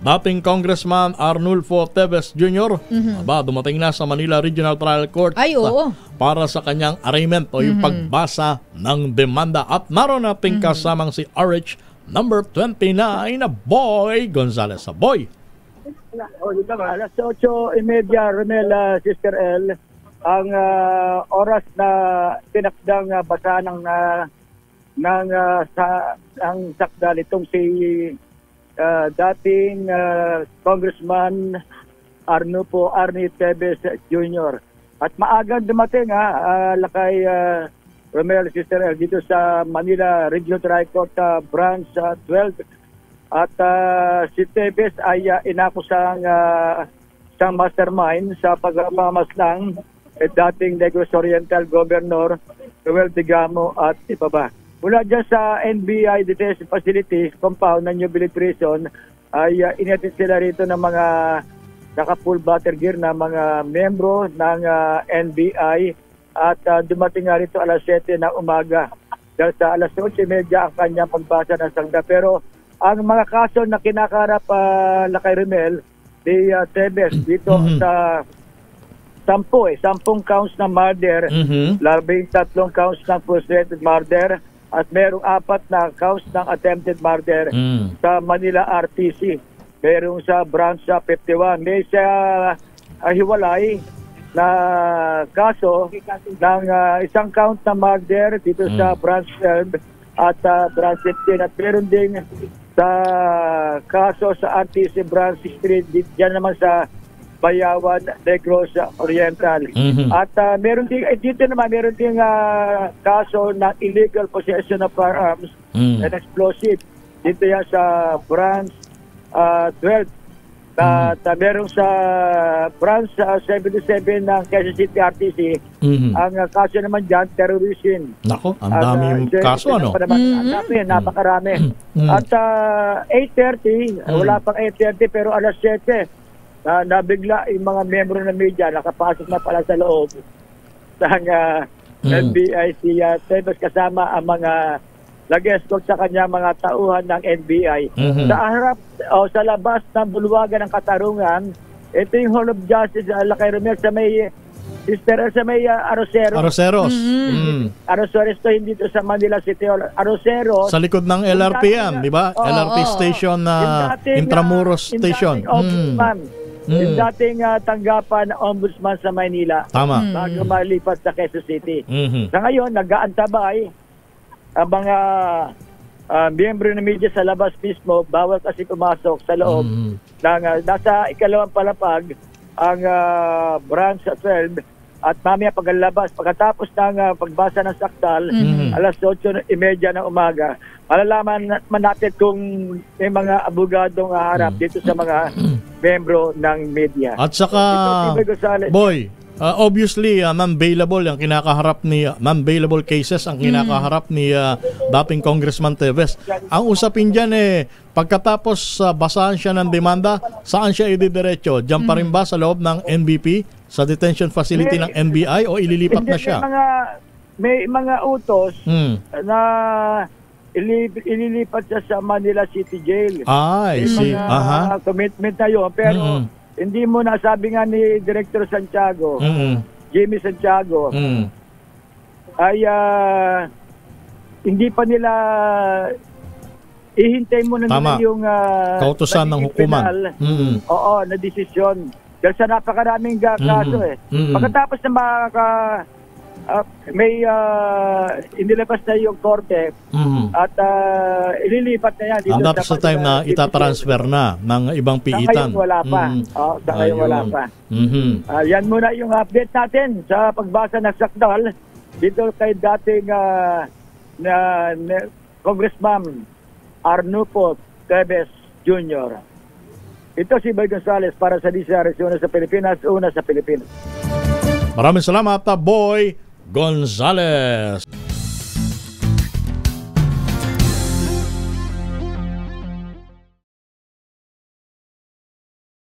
dating Congressman Arnulfo Teves Jr. Dumating na sa Manila Regional Trial Court para sa kanyang arraignment o yung pagbasa ng demanda. At naroon natin kasamang si RH number 29 na Boy Gonzales. Boy! Alas 8:30, Romel, Sister L, ang oras na tinakdang basahan ng sakdal itong si dating Congressman Arnie Teves Jr. At maagang dumating lakay Romel, Sister L, dito sa Manila Regional Trial Court Branch 12. At si Teves ay inakusang isang mastermind sa pagmamaslang dating Negros Oriental Governor Joel Digamo at iba ba. Mula dyan sa NBI Detention Facility compound ng New Billy Prison ay inatid sila rito ng mga naka-full battle gear na mga membro ng NBI at dumating nga rito alas 7 na umaga. Dahil sa alas 8:30 ang kanyang pagbasa ng sangda. Pero ang mga kaso na kinakarap lakay Romel ni Teves dito sa 10 counts ng murder, 13 counts ng frustrated murder, at merong 4 na counts ng attempted murder sa Manila RTC. Merong sa branch 51. May sa hiwalay na kaso ng isang count na murder dito sa branch 12 at branch 15. At meron din sa kaso sa RTC branch 3 dyan naman sa Bayawan, Negros Oriental. At meron din dito naman meron din kaso ng illegal possession of firearms and explosive. Dito yan sa branch 12. At meron sa branch 77 ng Quezon City RTC. Ang kaso naman dyan, terrorism. Nako, ang daming kaso, ano? Napakarami. At 8:30, wala pang 8:30 pero alas 7, nabigla yung mga membro ng media, nakapasok na pala sa loob ng NBI si Teves kasama ang mga nag-escort sa kanya mga tauhan ng NBI. Sa harap o sa labas ng bulwagan ng Katarungan, ito yung Hall of Justice lakay Romel sa may Sister sa may Aroseros. Aroseros to, hindi to sa Manila City Hall. Aroseros. Sa likod ng LRPM, di ba? LRT station na Intramuros Station. Yung dating tanggapan ng ombudsman sa Maynila. Tama. Bago malipat sa Quezon City. Sa ngayon, nag-aantabay ang mga miyembro ng media sa labas mismo. Bawal kasi pumasok sa loob. Nasa ikalawang palapag ang branch 12 at mamaya paglalabas, pagkatapos ng pagbasa ng sakdal, alas 8:30 ng umaga, malalaman natin kung may mga abogadong harap dito sa mga membro ng media. At saka, Boy, obviously, non-bailable ang kinakaharap ni non-bailable cases ang kinakaharap ni dating Congressman Teves. Ang usapin dyan pagkatapos basahan siya ng demanda, saan siya ididiretso? Diyan pa rin ba sa loob ng NBP, sa detention facility ng NBI, o ililipat na siya? May mga utos na ililipat siya sa Manila City Jail. I see. Commitment na yun. Pero hindi mo na, sabi nga ni Director Santiago, Jimmy Santiago, ay hindi pa nila ihintay mo na nila yung kautusan ng hukuman. Oo, na desisyon. Dahil sa napakaraming kaso Pagkatapos na may inilabas na yung korte at ililipat na yan dito. Hanggang sa time na itatransfer na ng ibang piitan. Sa ngayon wala pa. Sa ngayon wala pa. Yan muna yung update natin sa pagbasa ng sakdal dito kay dating Congressman Arnulfo Teves Jr. Ito si Boy Gonzales para sa DCRS, una sa Pilipinas, una sa Pilipinas. Maraming salamat, Boy Gonzales.